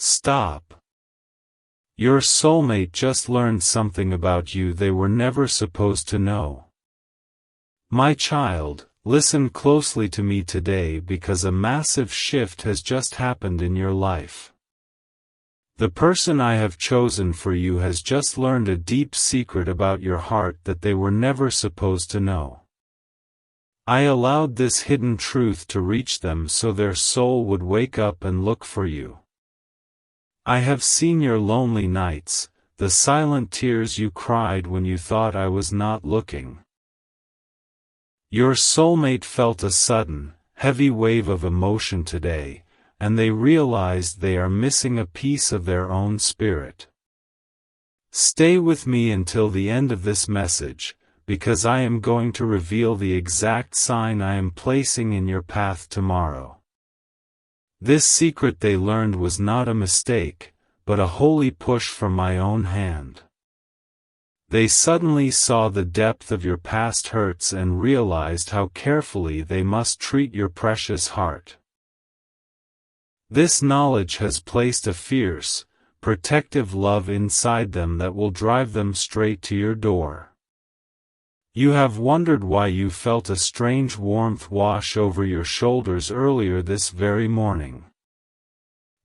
Stop. Your soulmate just learned something about you they were never supposed to know. My child, listen closely to me today because a massive shift has just happened in your life. The person I have chosen for you has just learned a deep secret about your heart that they were never supposed to know. I allowed this hidden truth to reach them so their soul would wake up and look for you. I have seen your lonely nights, the silent tears you cried when you thought I was not looking. Your soulmate felt a sudden, heavy wave of emotion today, and they realized they are missing a piece of their own spirit. Stay with me until the end of this message, because I am going to reveal the exact sign I am placing in your path tomorrow. This secret they learned was not a mistake, but a holy push from my own hand. They suddenly saw the depth of your past hurts and realized how carefully they must treat your precious heart. This knowledge has placed a fierce, protective love inside them that will drive them straight to your door. You have wondered why you felt a strange warmth wash over your shoulders earlier this very morning.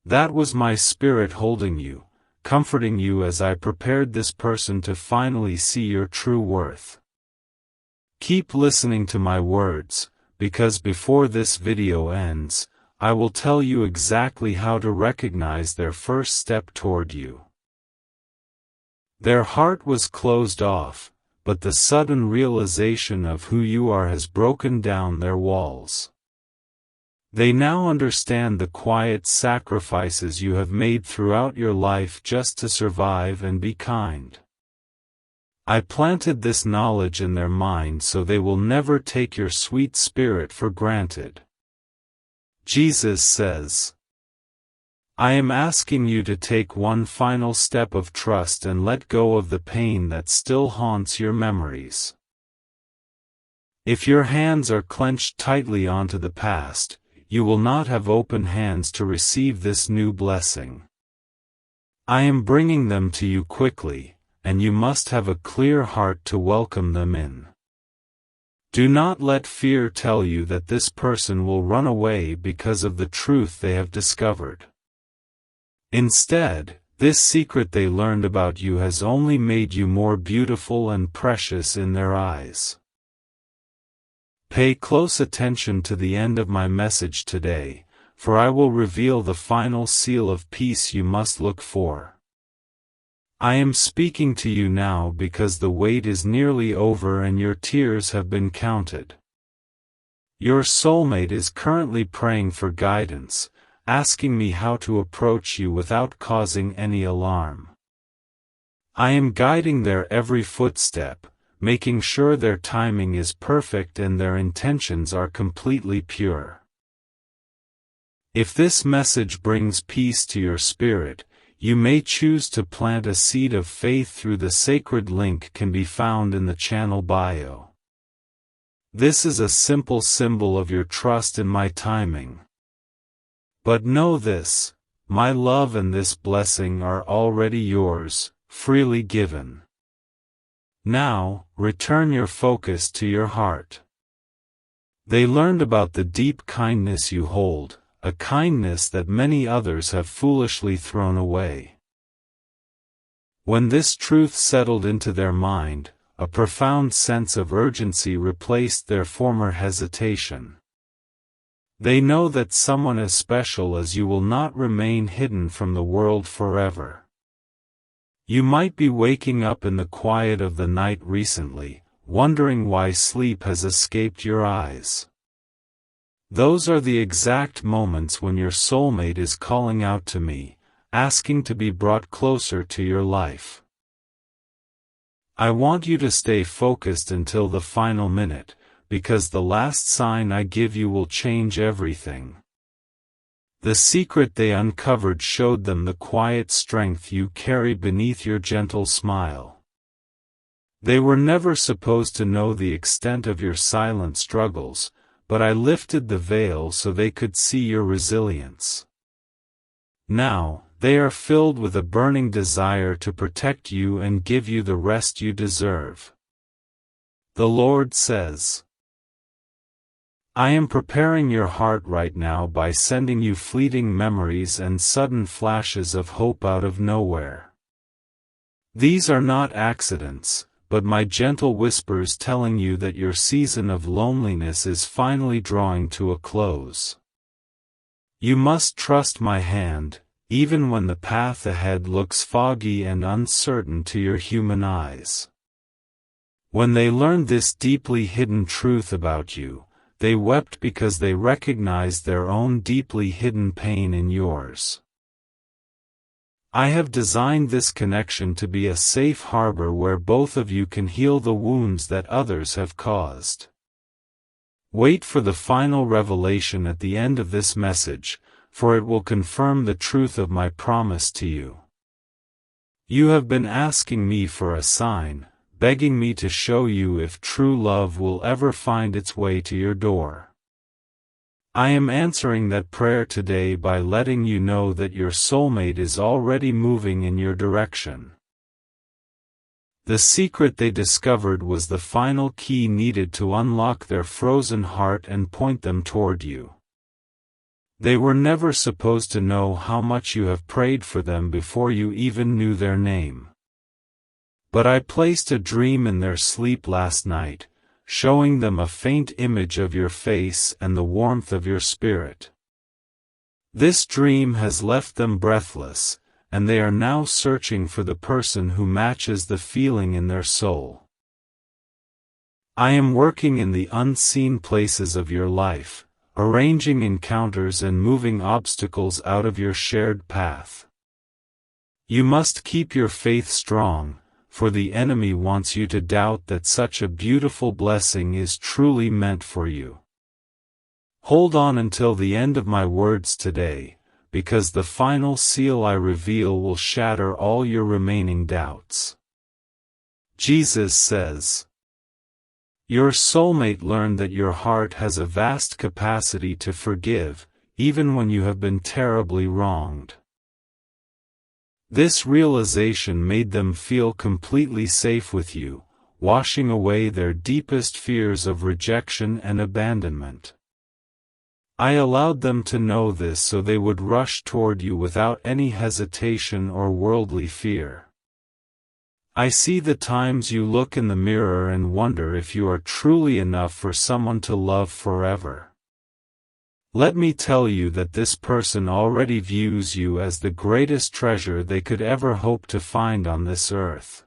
That was my spirit holding you, comforting you as I prepared this person to finally see your true worth. Keep listening to my words, because before this video ends, I will tell you exactly how to recognize their first step toward you. Their heart was closed off, but the sudden realization of who you are has broken down their walls. They now understand the quiet sacrifices you have made throughout your life just to survive and be kind. I planted this knowledge in their mind so they will never take your sweet spirit for granted. Jesus says, I am asking you to take one final step of trust and let go of the pain that still haunts your memories. If your hands are clenched tightly onto the past, you will not have open hands to receive this new blessing. I am bringing them to you quickly, and you must have a clear heart to welcome them in. Do not let fear tell you that this person will run away because of the truth they have discovered. Instead, this secret they learned about you has only made you more beautiful and precious in their eyes. Pay close attention to the end of my message today, for I will reveal the final seal of peace you must look for. I am speaking to you now because the wait is nearly over and your tears have been counted. Your soulmate is currently praying for guidance, asking me how to approach you without causing any alarm. I am guiding their every footstep, making sure their timing is perfect and their intentions are completely pure. If this message brings peace to your spirit, you may choose to plant a seed of faith through the sacred link can be found in the channel bio. This is a simple symbol of your trust in my timing. But know this, my love and this blessing are already yours, freely given. Now, return your focus to your heart. They learned about the deep kindness you hold, a kindness that many others have foolishly thrown away. When this truth settled into their mind, a profound sense of urgency replaced their former hesitation. They know that someone as special as you will not remain hidden from the world forever. You might be waking up in the quiet of the night recently, wondering why sleep has escaped your eyes. Those are the exact moments when your soulmate is calling out to me, asking to be brought closer to your life. I want you to stay focused until the final minute, because the last sign I give you will change everything. The secret they uncovered showed them the quiet strength you carry beneath your gentle smile. They were never supposed to know the extent of your silent struggles, but I lifted the veil so they could see your resilience. Now, They are filled with a burning desire to protect you and give you the rest you deserve. The Lord says, I am preparing your heart right now by sending you fleeting memories and sudden flashes of hope out of nowhere. These are not accidents, but my gentle whispers telling you that your season of loneliness is finally drawing to a close. You must trust my hand, even when the path ahead looks foggy and uncertain to your human eyes. When they learned this deeply hidden truth about you, they wept because they recognized their own deeply hidden pain in yours. I have designed this connection to be a safe harbor where both of you can heal the wounds that others have caused. Wait for the final revelation at the end of this message, for it will confirm the truth of my promise to you. You have been asking me for a sign, begging me to show you if true love will ever find its way to your door. I am answering that prayer today by letting you know that your soulmate is already moving in your direction. The secret they discovered was the final key needed to unlock their frozen heart and point them toward you. They were never supposed to know how much you have prayed for them before you even knew their name. But I placed a dream in their sleep last night, showing them a faint image of your face and the warmth of your spirit. This dream has left them breathless, and they are now searching for the person who matches the feeling in their soul. I am working in the unseen places of your life, arranging encounters and moving obstacles out of your shared path. You must keep your faith strong, for the enemy wants you to doubt that such a beautiful blessing is truly meant for you. Hold on until the end of my words today, because the final seal I reveal will shatter all your remaining doubts. Jesus says, your soulmate learned that your heart has a vast capacity to forgive, even when you have been terribly wronged. This realization made them feel completely safe with you, washing away their deepest fears of rejection and abandonment. I allowed them to know this so they would rush toward you without any hesitation or worldly fear. I see the times you look in the mirror and wonder if you are truly enough for someone to love forever. Let me tell you that this person already views you as the greatest treasure they could ever hope to find on this earth.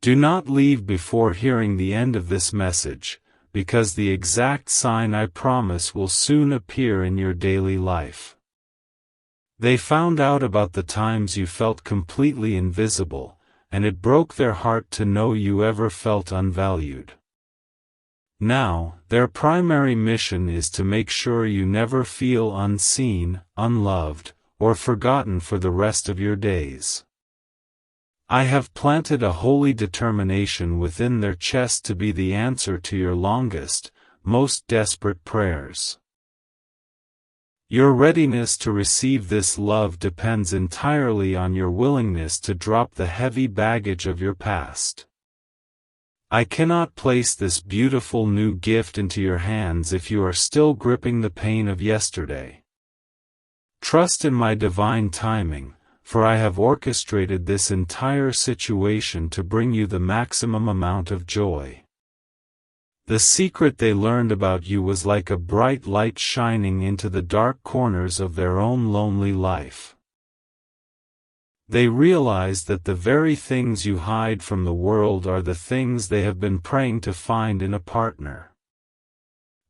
Do not leave before hearing the end of this message, because the exact sign I promise will soon appear in your daily life. They found out about the times you felt completely invisible, and it broke their heart to know you ever felt unvalued. Now, their primary mission is to make sure you never feel unseen, unloved, or forgotten for the rest of your days. I have planted a holy determination within their chest to be the answer to your longest, most desperate prayers. Your readiness to receive this love depends entirely on your willingness to drop the heavy baggage of your past. I cannot place this beautiful new gift into your hands if you are still gripping the pain of yesterday. Trust in my divine timing, for I have orchestrated this entire situation to bring you the maximum amount of joy. The secret they learned about you was like a bright light shining into the dark corners of their own lonely life. They realized that the very things you hide from the world are the things they have been praying to find in a partner.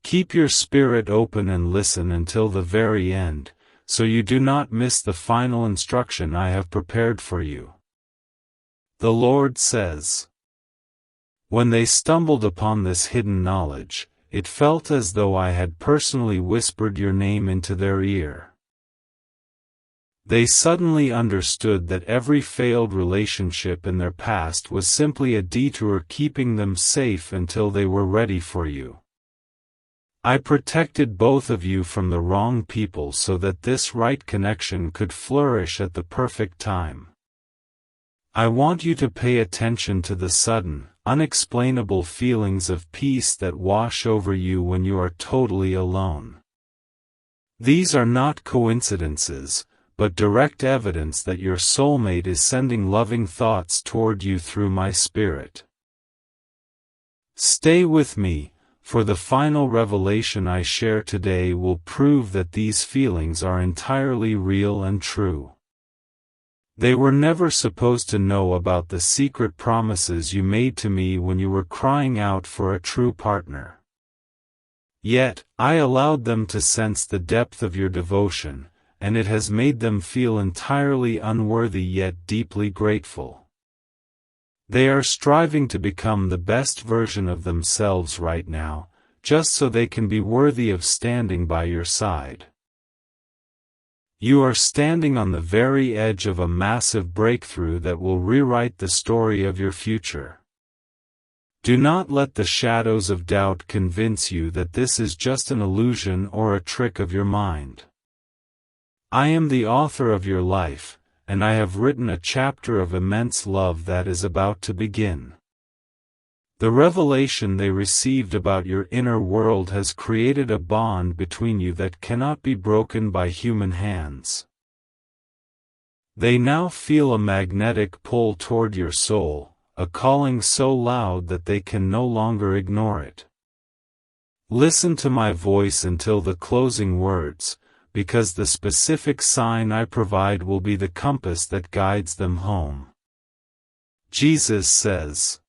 Keep your spirit open and listen until the very end, so you do not miss the final instruction I have prepared for you. The Lord says, when they stumbled upon this hidden knowledge, it felt as though I had personally whispered your name into their ear. They suddenly understood that every failed relationship in their past was simply a detour keeping them safe until they were ready for you. I protected both of you from the wrong people so that this right connection could flourish at the perfect time. I want you to pay attention to the sudden, unexplainable feelings of peace that wash over you when you are totally alone. These are not coincidences, but direct evidence that your soulmate is sending loving thoughts toward you through my spirit. Stay with me, for the final revelation I share today will prove that these feelings are entirely real and true. They were never supposed to know about the secret promises you made to me when you were crying out for a true partner. Yet, I allowed them to sense the depth of your devotion, and it has made them feel entirely unworthy yet deeply grateful. They are striving to become the best version of themselves right now, just so they can be worthy of standing by your side. You are standing on the very edge of a massive breakthrough that will rewrite the story of your future. Do not let the shadows of doubt convince you that this is just an illusion or a trick of your mind. I am the author of your life, and I have written a chapter of immense love that is about to begin. The revelation they received about your inner world has created a bond between you that cannot be broken by human hands. They now feel a magnetic pull toward your soul, a calling so loud that they can no longer ignore it. Listen to my voice until the closing words, because the specific sign I provide will be the compass that guides them home. Jesus says,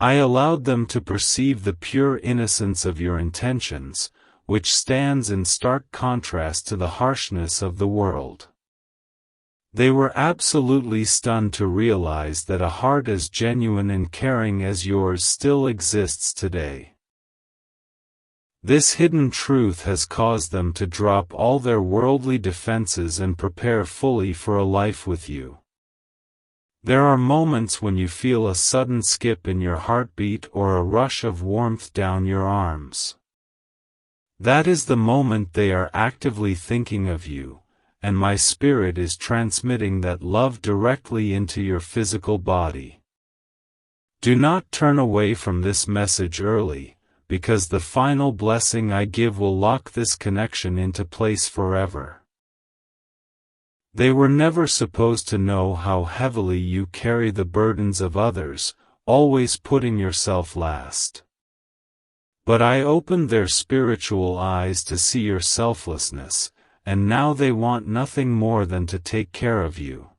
I allowed them to perceive the pure innocence of your intentions, which stands in stark contrast to the harshness of the world. They were absolutely stunned to realize that a heart as genuine and caring as yours still exists today. This hidden truth has caused them to drop all their worldly defenses and prepare fully for a life with you. There are moments when you feel a sudden skip in your heartbeat or a rush of warmth down your arms. That is the moment they are actively thinking of you, and my spirit is transmitting that love directly into your physical body. Do not turn away from this message early, because the final blessing I give will lock this connection into place forever. They were never supposed to know how heavily you carry the burdens of others, always putting yourself last. But I opened their spiritual eyes to see your selflessness, and now they want nothing more than to take care of you.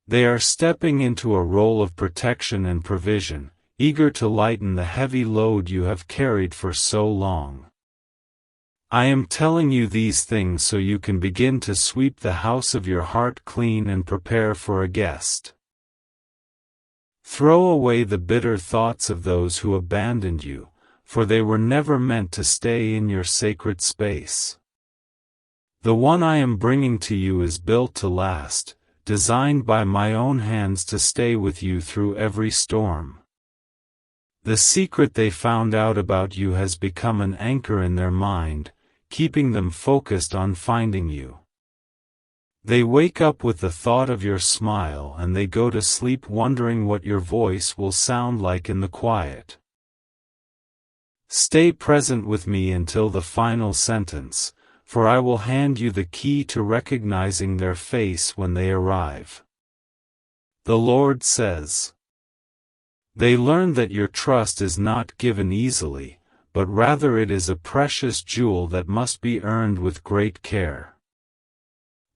They are stepping into a role of protection and provision, eager to lighten the heavy load you have carried for so long. I am telling you these things so you can begin to sweep the house of your heart clean and prepare for a guest. Throw away the bitter thoughts of those who abandoned you, for they were never meant to stay in your sacred space. The one I am bringing to you is built to last, designed by my own hands to stay with you through every storm. The secret they found out about you has become an anchor in their mind, keeping them focused on finding you. They wake up with the thought of your smile and they go to sleep wondering what your voice will sound like in the quiet. Stay present with me until the final sentence, for I will hand you the key to recognizing their face when they arrive. The Lord says, they learn that your trust is not given easily, but rather it is a precious jewel that must be earned with great care.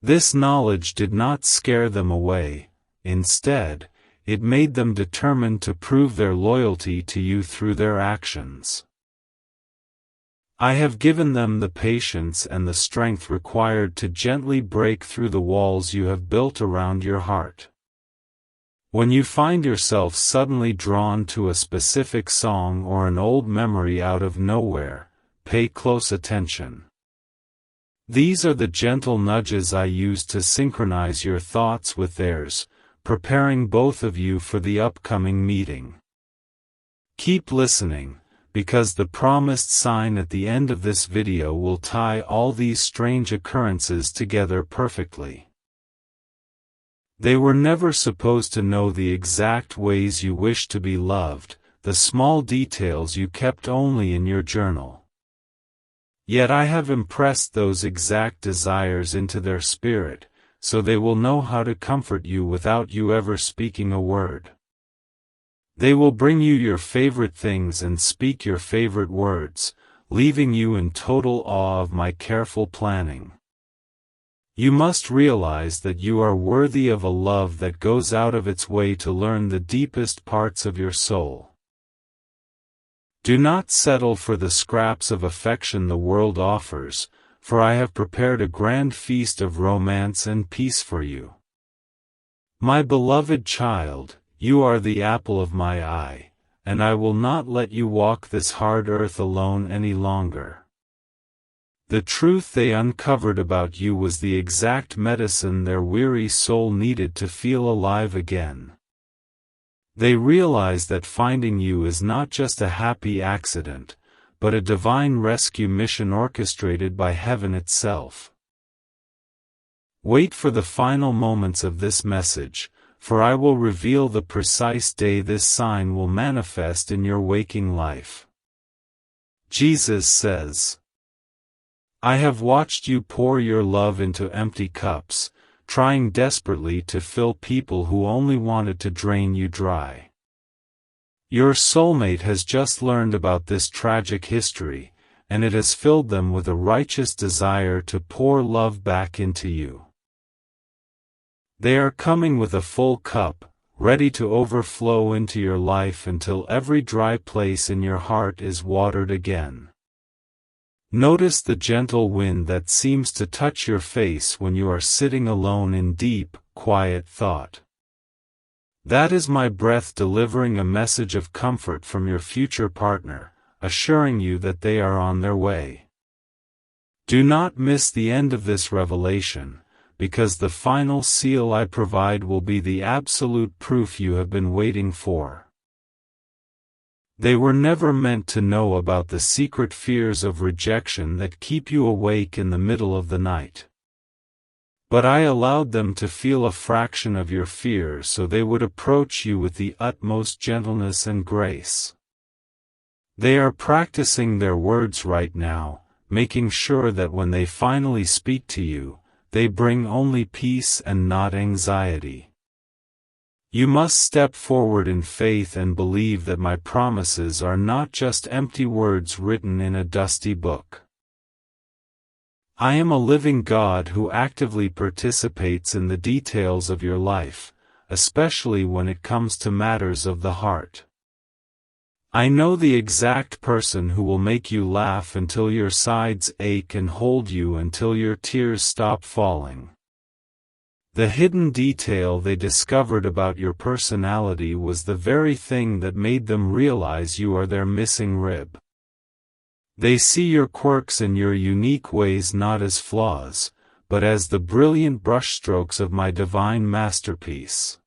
This knowledge did not scare them away, instead, it made them determined to prove their loyalty to you through their actions. I have given them the patience and the strength required to gently break through the walls you have built around your heart. When you find yourself suddenly drawn to a specific song or an old memory out of nowhere, pay close attention. These are the gentle nudges I use to synchronize your thoughts with theirs, preparing both of you for the upcoming meeting. Keep listening, because the promised sign at the end of this video will tie all these strange occurrences together perfectly. They were never supposed to know the exact ways you wish to be loved, the small details you kept only in your journal. Yet I have impressed those exact desires into their spirit, so they will know how to comfort you without you ever speaking a word. They will bring you your favorite things and speak your favorite words, leaving you in total awe of my careful planning. You must realize that you are worthy of a love that goes out of its way to learn the deepest parts of your soul. Do not settle for the scraps of affection the world offers, for I have prepared a grand feast of romance and peace for you. My beloved child, you are the apple of my eye, and I will not let you walk this hard earth alone any longer. The truth they uncovered about you was the exact medicine their weary soul needed to feel alive again. They realized that finding you is not just a happy accident, but a divine rescue mission orchestrated by heaven itself. Wait for the final moments of this message, for I will reveal the precise day this sign will manifest in your waking life. Jesus says, I have watched you pour your love into empty cups, trying desperately to fill people who only wanted to drain you dry. Your soulmate has just learned about this tragic history, and it has filled them with a righteous desire to pour love back into you. They are coming with a full cup, ready to overflow into your life until every dry place in your heart is watered again. Notice the gentle wind that seems to touch your face when you are sitting alone in deep, quiet thought. That is my breath delivering a message of comfort from your future partner, assuring you that they are on their way. Do not miss the end of this revelation, because the final seal I provide will be the absolute proof you have been waiting for. They were never meant to know about the secret fears of rejection that keep you awake in the middle of the night. But I allowed them to feel a fraction of your fear so they would approach you with the utmost gentleness and grace. They are practicing their words right now, making sure that when they finally speak to you, they bring only peace and not anxiety. You must step forward in faith and believe that my promises are not just empty words written in a dusty book. I am a living God who actively participates in the details of your life, especially when it comes to matters of the heart. I know the exact person who will make you laugh until your sides ache and hold you until your tears stop falling. The hidden detail they discovered about your personality was the very thing that made them realize you are their missing rib. They see your quirks and your unique ways not as flaws, but as the brilliant brushstrokes of my divine masterpiece.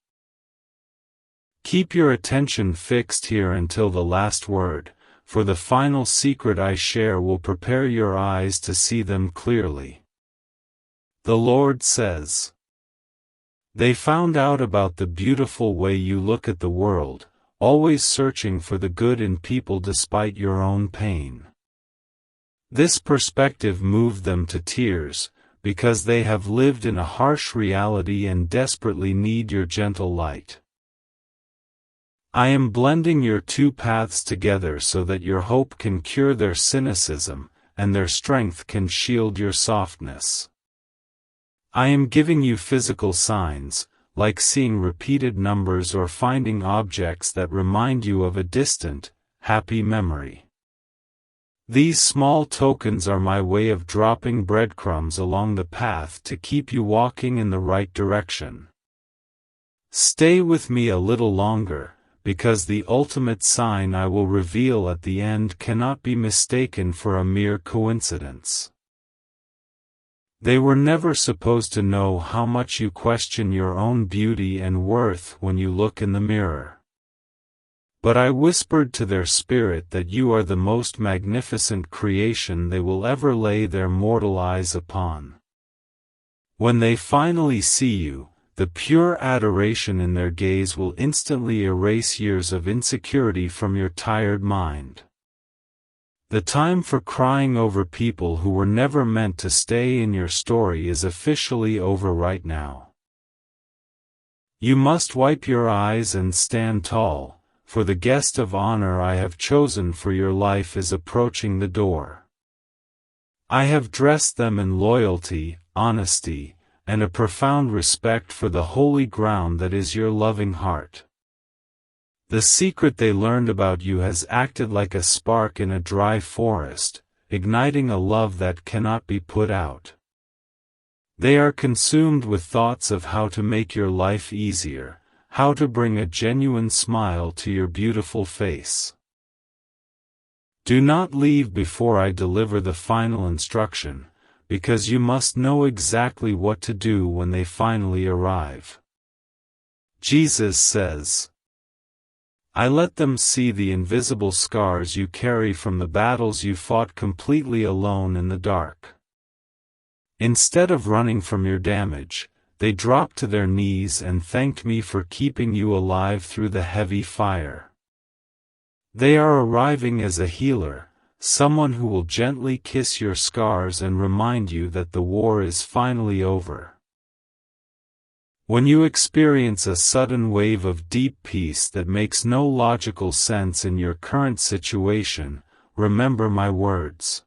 Keep your attention fixed here until the last word, for the final secret I share will prepare your eyes to see them clearly. The Lord says, they found out about the beautiful way you look at the world, always searching for the good in people despite your own pain. This perspective moved them to tears, because they have lived in a harsh reality and desperately need your gentle light. I am blending your two paths together so that your hope can cure their cynicism, and their strength can shield your softness. I am giving you physical signs, like seeing repeated numbers or finding objects that remind you of a distant, happy memory. These small tokens are my way of dropping breadcrumbs along the path to keep you walking in the right direction. Stay with me a little longer, because the ultimate sign I will reveal at the end cannot be mistaken for a mere coincidence. They were never supposed to know how much you question your own beauty and worth when you look in the mirror. But I whispered to their spirit that you are the most magnificent creation they will ever lay their mortal eyes upon. When they finally see you, the pure adoration in their gaze will instantly erase years of insecurity from your tired mind. The time for crying over people who were never meant to stay in your story is officially over right now. You must wipe your eyes and stand tall, for the guest of honor I have chosen for your life is approaching the door. I have dressed them in loyalty, honesty, and a profound respect for the holy ground that is your loving heart. The secret they learned about you has acted like a spark in a dry forest, igniting a love that cannot be put out. They are consumed with thoughts of how to make your life easier, how to bring a genuine smile to your beautiful face. Do not leave before I deliver the final instruction, because you must know exactly what to do when they finally arrive. Jesus says, I let them see the invisible scars you carry from the battles you fought completely alone in the dark. Instead of running from your damage, they dropped to their knees and thanked me for keeping you alive through the heavy fire. They are arriving as a healer, someone who will gently kiss your scars and remind you that the war is finally over. When you experience a sudden wave of deep peace that makes no logical sense in your current situation, remember my words.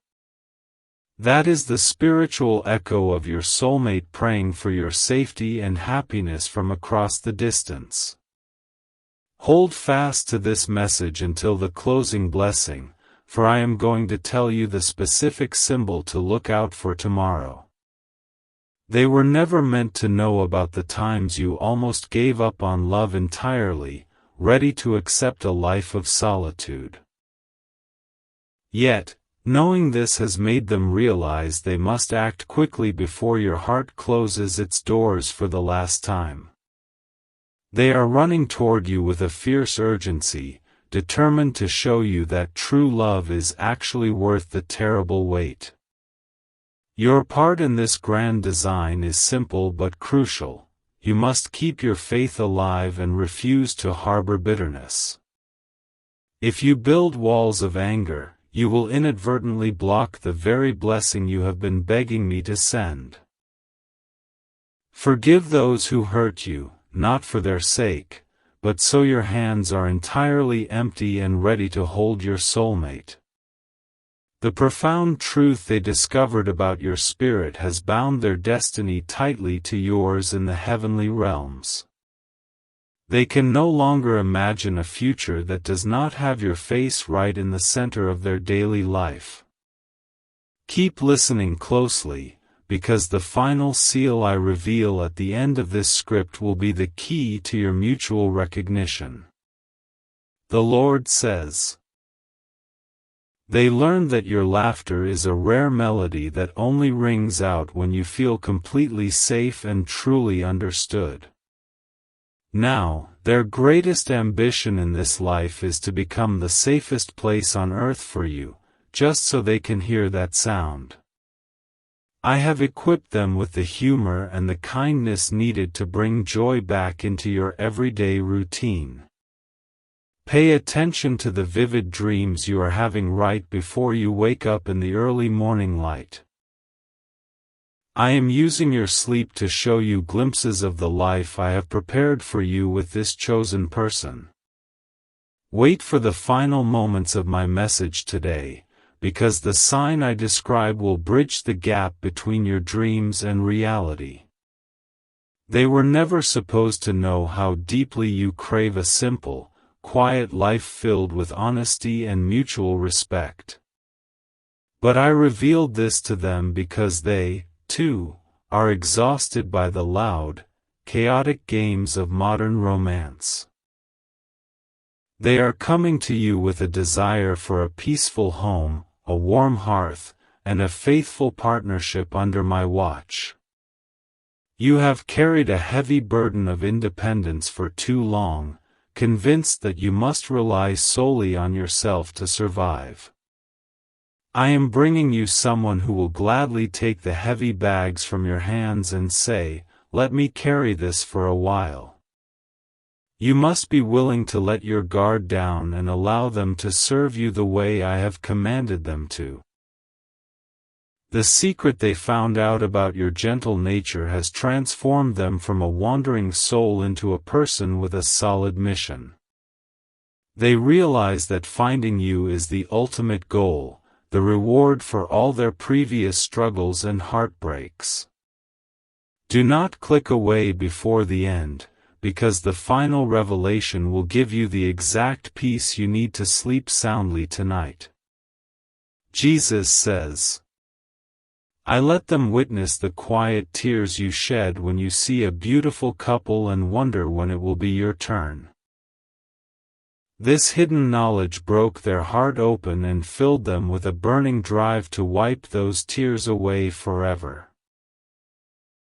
That is the spiritual echo of your soulmate praying for your safety and happiness from across the distance. Hold fast to this message until the closing blessing, for I am going to tell you the specific symbol to look out for tomorrow. They were never meant to know about the times you almost gave up on love entirely, ready to accept a life of solitude. Yet, knowing this has made them realize they must act quickly before your heart closes its doors for the last time. They are running toward you with a fierce urgency, determined to show you that true love is actually worth the terrible wait. Your part in this grand design is simple but crucial. You must keep your faith alive and refuse to harbor bitterness. If you build walls of anger, you will inadvertently block the very blessing you have been begging me to send. Forgive those who hurt you, not for their sake, but so your hands are entirely empty and ready to hold your soulmate. The profound truth they discovered about your spirit has bound their destiny tightly to yours in the heavenly realms. They can no longer imagine a future that does not have your face right in the center of their daily life. Keep listening closely, because the final seal I reveal at the end of this script will be the key to your mutual recognition. The Lord says, they learned that your laughter is a rare melody that only rings out when you feel completely safe and truly understood. Now, their greatest ambition in this life is to become the safest place on earth for you, just so they can hear that sound. I have equipped them with the humor and the kindness needed to bring joy back into your everyday routine. Pay attention to the vivid dreams you are having right before you wake up in the early morning light. I am using your sleep to show you glimpses of the life I have prepared for you with this chosen person. Wait for the final moments of my message today, because the sign I describe will bridge the gap between your dreams and reality. They were never supposed to know how deeply you crave a simple, quiet life filled with honesty and mutual respect. But I revealed this to them because they, too, are exhausted by the loud, chaotic games of modern romance. They are coming to you with a desire for a peaceful home, a warm hearth, and a faithful partnership under my watch. You have carried a heavy burden of independence for too long, convinced that you must rely solely on yourself to survive. I am bringing you someone who will gladly take the heavy bags from your hands and say, "Let me carry this for a while." You must be willing to let your guard down and allow them to serve you the way I have commanded them to. The secret they found out about your gentle nature has transformed them from a wandering soul into a person with a solid mission. They realize that finding you is the ultimate goal, the reward for all their previous struggles and heartbreaks. Do not click away before the end, because the final revelation will give you the exact peace you need to sleep soundly tonight. Jesus says, "I let them witness the quiet tears you shed when you see a beautiful couple and wonder when it will be your turn." This hidden knowledge broke their heart open and filled them with a burning drive to wipe those tears away forever.